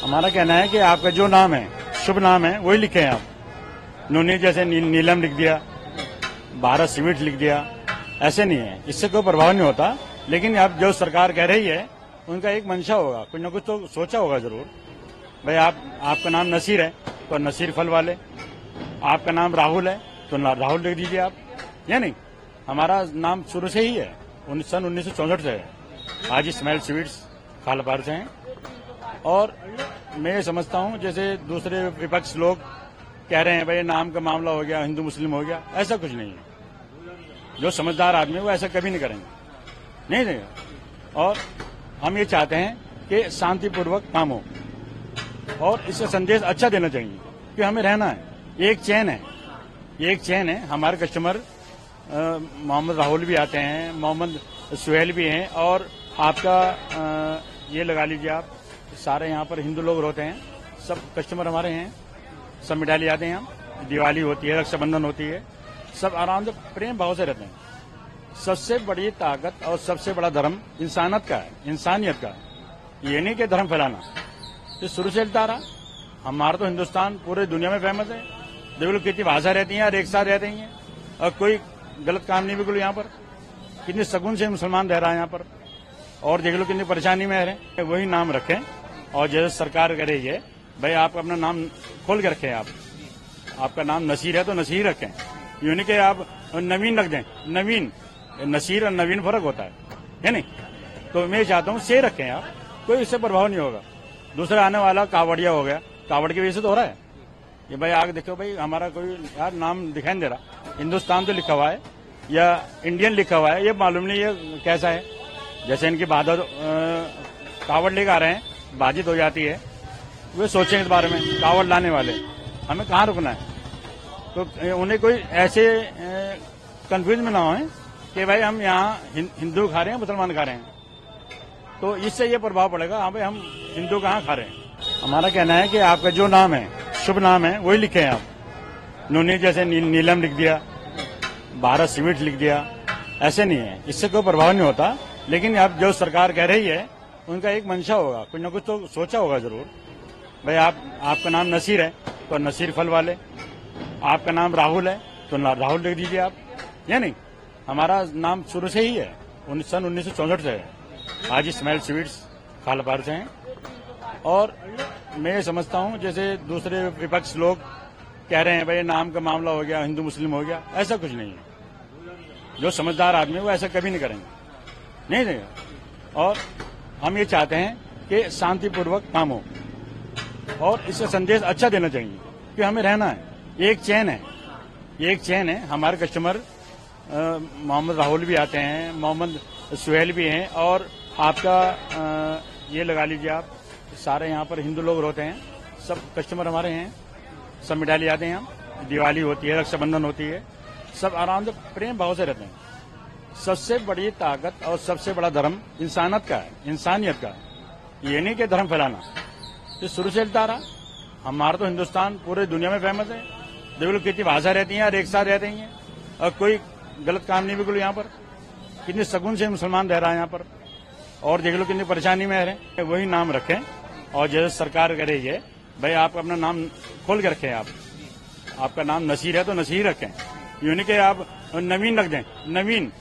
हमारा कहना है कि आपका जो नाम है, शुभ नाम है, वही लिखें आप। नूनी जैसे नीलम लिख दिया, भारत सीमेंट लिख दिया, ऐसे नहीं है। इससे कोई प्रभाव नहीं होता। लेकिन अब जो सरकार कह रही है, उनका एक मंशा होगा, कुछ न कुछ तो सोचा होगा जरूर। भाई आपका नाम नसीर है तो नसीर फल वाले, आपका नाम राहुल है तो राहुल लिख दीजिए आप, या नहीं। हमारा नाम शुरू से ही है, सन 1964 से है। आज स्मेल स्वीट्स खालपार से हैं। और मैं ये समझता हूँ जैसे दूसरे विपक्ष लोग कह रहे हैं भाई नाम का मामला हो गया, हिंदू मुस्लिम हो गया, ऐसा कुछ नहीं है। जो समझदार आदमी है वो ऐसा कभी नहीं करेंगे, नहीं देगा। और हम ये चाहते हैं कि शांतिपूर्वक काम हो और इसका संदेश अच्छा देना चाहिए कि हमें रहना है। एक चैन है, एक चैन है। हमारे कस्टमर मोहम्मद राहुल भी आते हैं, मोहम्मद सुहेल भी हैं, और आपका ये लगा लीजिए आप, सारे यहाँ पर हिंदू लोग रहते हैं, सब कस्टमर हमारे हैं। सब मिठाई ले आते हैं हम, दिवाली होती है, रक्षाबंधन होती है, सब आराम से प्रेम भाव से रहते हैं। सबसे बड़ी ताकत और सबसे बड़ा धर्म इंसानियत का है, इंसानियत का। ये नहीं कि धर्म फैलाना, तो शुरू से चलता रहा। हमारा तो हिंदुस्तान पूरे दुनिया में फेमस है। देख लो कितनी भाषा रहती है और एक साथ रहते हैं, और कोई गलत काम नहीं बिल्कुल। यहाँ पर कितने सगुन से मुसलमान रह रहा है यहाँ पर, और देख लो कितनी परेशानी में रहे। वही नाम रखें, और जैसे सरकार कह रही है भाई आप अपना नाम खोल के रखें। आपका नाम नसीर है तो नसीर रखें, यूं नहीं कि आप नवीन रख दें। नवीन, नसीर और नवीन फर्क होता है नहीं। तो मैं चाहता हूँ से रखें आप, कोई इससे प्रभाव नहीं होगा। दूसरा आने वाला कावड़िया हो गया, कावड़ की वजह से तो हो रहा है ये। भाई आगे देखो भाई, हमारा कोई यार नाम दिखाई नहीं दे रहा, हिंदुस्तान तो लिखा हुआ है या इंडियन लिखा हुआ है, ये मालूम नहीं ये कैसा है। जैसे इनकी बाधा कावड़ लेकर आ रहे हैं, बाजित हो जाती है, वे सोचें इस बारे में। कावड़ लाने वाले हमें कहाँ रुकना है, तो उन्हें कोई ऐसे कंफ्यूज में ना हो कि भाई हम यहाँ हिंदू खा रहे हैं, मुसलमान खा रहे हैं, तो इससे ये प्रभाव पड़ेगा। हाँ भाई हम हिंदू कहाँ खा रहे हैं। हमारा कहना है कि आपका जो नाम है, शुभ नाम है, वही लिखें आप। नूनी जैसे नीलम लिख दिया, भारत सीमेंट लिख दिया, ऐसे नहीं है। इससे कोई प्रभाव नहीं होता। लेकिन अब जो सरकार कह रही है, उनका एक मंशा होगा, कुछ न कुछ तो सोचा होगा जरूर। भाई आपका नाम नसीर है तो नसीर फल वाले, आपका नाम राहुल है तो राहुल लिख दीजिए आप, या नहीं। हमारा नाम शुरू से ही है, सन 1964 से है। आज स्मेल स्वीट्स खालपार से हैं। और मैं ये समझता हूँ जैसे दूसरे विपक्ष लोग कह रहे हैं भाई नाम का मामला हो गया, हिंदू मुस्लिम हो गया, ऐसा कुछ नहीं है। जो समझदार आदमी है वो ऐसा कभी नहीं करेंगे, नहीं देगा। और हम ये चाहते हैं कि शांतिपूर्वक काम हो और इसका संदेश अच्छा देना चाहिए कि हमें रहना है। एक चैन है, एक चैन है। हमारे कस्टमर मोहम्मद राहुल भी आते हैं, मोहम्मद सुहेल भी हैं, और आपका ये लगा लीजिए आप, सारे यहाँ पर हिंदू लोग रहते हैं, सब कस्टमर हमारे हैं। सब मिठाई ले आते हैं हम, दिवाली होती है, रक्षाबंधन होती है, सब आराम से प्रेम भाव से रहते हैं। सबसे बड़ी ताकत और सबसे बड़ा धर्म इंसानियत का है, इंसानियत का। ये नहीं कि धर्म फैलाना, तो शुरू से चलता रहा। हमारा तो हिंदुस्तान पूरे दुनिया में फेमस है। देख लो कितनी भाषा रहती है और एक साथ रहते हैं, और कोई गलत काम नहीं बिल्कुल। यहाँ पर कितने सगुन से मुसलमान रह रहा है यहाँ पर, और देख लो कितनी परेशानी में रहे। वही नाम रखें, और जैसे सरकार कह रही है भाई आप अपना नाम खोल के रखें। आपका नाम नसीर है तो नसीर रखें, यूं नहीं कि आप नवीन रख दें। नवीन,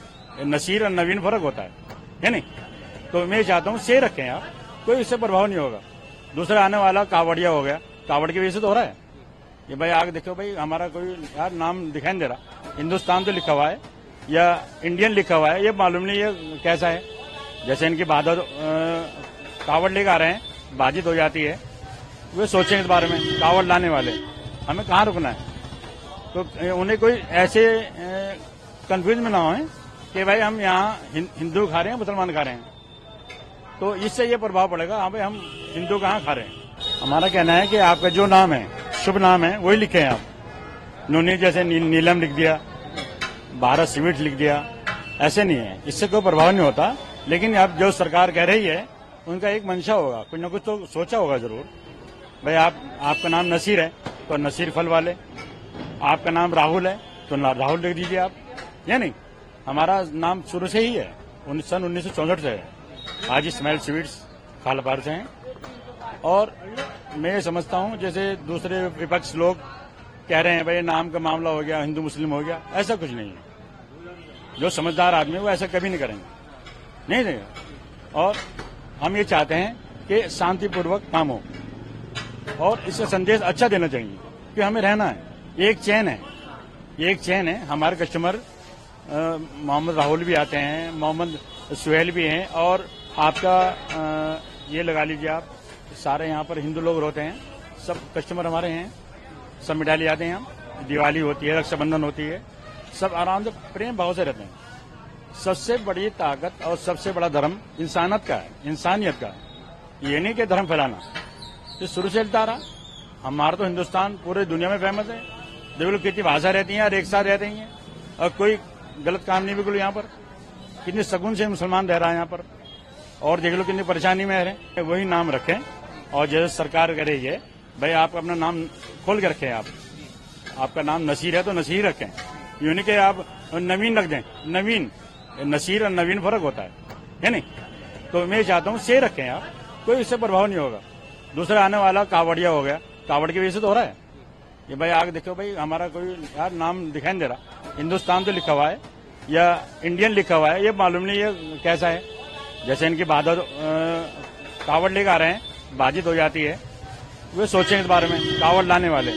नसीर और नवीन फर्क होता है नहीं। तो मैं चाहता हूँ से रखें आप, कोई इससे प्रभाव नहीं होगा। दूसरा आने वाला कावड़िया हो गया, कावड़ की वजह से तो हो रहा है ये। भाई आगे देखो भाई, हमारा कोई यार नाम दिखाई नहीं दे रहा, हिंदुस्तान तो लिखा हुआ है या इंडियन लिखा हुआ है, ये मालूम नहीं ये कैसा है। जैसे इनकी बाधा कावड़ लेकर आ रहे हैं, बाजित हो जाती है, वे सोचें इस बारे में। कावड़ लाने वाले हमें कहाँ रुकना है, तो उन्हें कोई ऐसे कंफ्यूज में ना हो कि भाई हम यहाँ हिंदू खा रहे हैं, मुसलमान खा रहे हैं, तो इससे ये प्रभाव पड़ेगा। हाँ भाई हम हिंदू कहाँ खा रहे हैं। हमारा कहना है कि आपका जो नाम है, शुभ नाम है, वही लिखें आप। नूनी जैसे नीलम लिख दिया, भारत सीमेंट लिख दिया, ऐसे नहीं है। इससे कोई प्रभाव नहीं होता। लेकिन अब जो सरकार कह रही है, उनका एक मंशा होगा, कुछ न कुछ तो सोचा होगा जरूर। भाई आपका नाम नसीर है तो नसीर फल वाले, आपका नाम राहुल है तो राहुल लिख दीजिए आप, या नहीं। हमारा नाम शुरू से ही है, सन 1964 से है। आज स्मेल स्वीट्स खालपार से हैं। और मैं ये समझता हूं जैसे दूसरे विपक्ष लोग कह रहे हैं भाई नाम का मामला हो गया, हिंदू मुस्लिम हो गया, ऐसा कुछ नहीं है। जो समझदार आदमी है वो ऐसा कभी नहीं करेंगे, नहीं देगा। और हम ये चाहते हैं कि शांतिपूर्वक काम हो और इसका संदेश अच्छा देना चाहिए कि हमें रहना है, एक चैन है, एक चैन है। हमारे कस्टमर मोहम्मद राहुल भी आते हैं, मोहम्मद सुहेल भी हैं, और आपका ये लगा लीजिए आप, सारे यहाँ पर हिंदू लोग रहते हैं, सब कस्टमर हमारे हैं, सब मिठाई ले आते हैं। हम दिवाली होती है, रक्षाबंधन होती है, सब आराम से प्रेम भाव से रहते हैं। सबसे बड़ी ताकत और सबसे बड़ा धर्म इंसानियत का है, इंसानियत का। ये नहीं कि धर्म फैलाना, तो शुरू से चलता रहा। हमारा तो हिंदुस्तान पूरे दुनिया में फेमस है। देख लो कितनी भाषा रहती है और एक साथ रहते हैं, और कोई गलत काम नहीं बिल्कुल। यहाँ पर कितने सगुन से मुसलमान रह रहा है यहाँ पर, और देख लो कितनी परेशानी में रहे। वही नाम रखें, और जैसे सरकार कह रही है भाई आप अपना नाम खोल के रखें। आपका नाम नसीर है तो नसीर रखें, यूं नहीं कि आप नवीन रख दें। नवीन, नसीर और नवीन फर्क होता है नहीं? तो मैं चाहता हूँ से रखें आप, कोई इससे प्रभाव नहीं होगा। दूसरा आने वाला कावड़िया हो गया, कावड़ की वजह से तो हो रहा है ये। भाई आगे देखो भाई, हमारा कोई यार नाम दिखाई नहीं दे रहा, हिंदुस्तान तो लिखा हुआ है या इंडियन लिखा हुआ है, ये मालूम नहीं ये कैसा है। जैसे इनकी बाधा कावड़ लेकर आ रहे हैं, बाजी हो जाती है, वे सोचें इस बारे में। कावड़ लाने वाले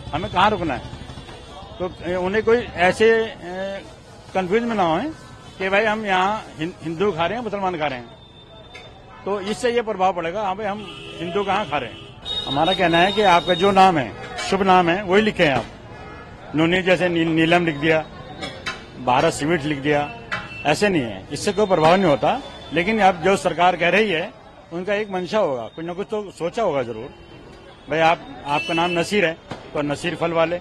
हमें कहाँ रुकना है, तो उन्हें कोई ऐसे कंफ्यूज में ना हो कि भाई हम यहाँ हिंदू खा रहे हैं, मुसलमान खा रहे हैं, तो इससे ये प्रभाव पड़ेगा। हाँ भाई हम हिंदू कहाँ खा रहे हैं। हमारा कहना है कि आपका जो नाम है, शुभ नाम है, वही लिखें आप। उन्होंने जैसे नीलम लिख दिया, भारत स्वीट लिख दिया, ऐसे नहीं है, इससे कोई प्रभाव नहीं होता। लेकिन अब जो सरकार कह रही है उनका एक मंशा होगा, कुछ न कुछ तो सोचा होगा जरूर। भाई आपका नाम नसीर है तो नसीर फल वाले,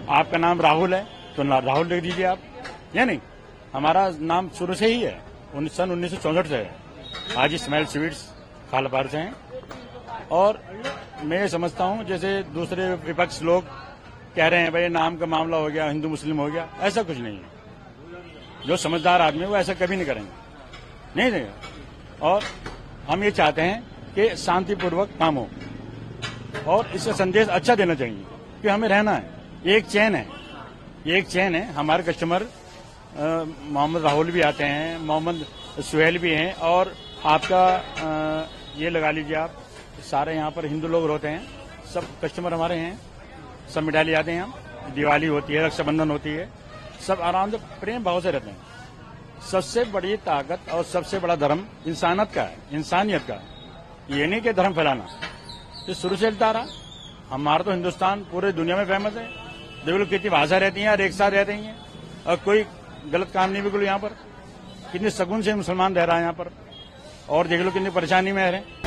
आपका नाम राहुल है तो राहुल लिख दीजिए आप, या नहीं? हमारा नाम शुरू से ही है, सन 1964 से है। आज स्मेल स्वीट्स खालपार से हैं। और मैं ये समझता हूँ जैसे दूसरे विपक्ष लोग कह रहे हैं भाई नाम का मामला हो गया, हिंदू मुस्लिम हो गया, ऐसा कुछ नहीं है। जो समझदार आदमी है वो ऐसा कभी नहीं करेंगे, नहीं देगा। और हम ये चाहते हैं कि शांतिपूर्वक काम हो और इसका संदेश अच्छा देना चाहिए कि हमें रहना है, एक चैन है, एक चैन है। हमारे कस्टमर मोहम्मद राहुल भी आते हैं, मोहम्मद सुहेल भी हैं, और आपका ये लगा लीजिए आप, सारे यहाँ पर हिंदू लोग रहते हैं, सब कस्टमर हमारे हैं, सब मिठाई ले आते हैं। हम दिवाली होती है, रक्षाबंधन होती है, सब आराम से प्रेम भाव से रहते हैं। सबसे बड़ी ताकत और सबसे बड़ा धर्म इंसानियत का है, इंसानियत का। ये नहीं कि धर्म फैलाना, तो शुरू से चलता रहा। हमारा तो हिंदुस्तान पूरे दुनिया में फेमस है। देख लो कितनी भाषा रहती है और एक साथ रहते हैं, और कोई गलत काम नहीं बिल्कुल। यहाँ पर कितने सगुन से मुसलमान रह रहा है यहाँ पर, और देख लो कितनी परेशानी में रहे।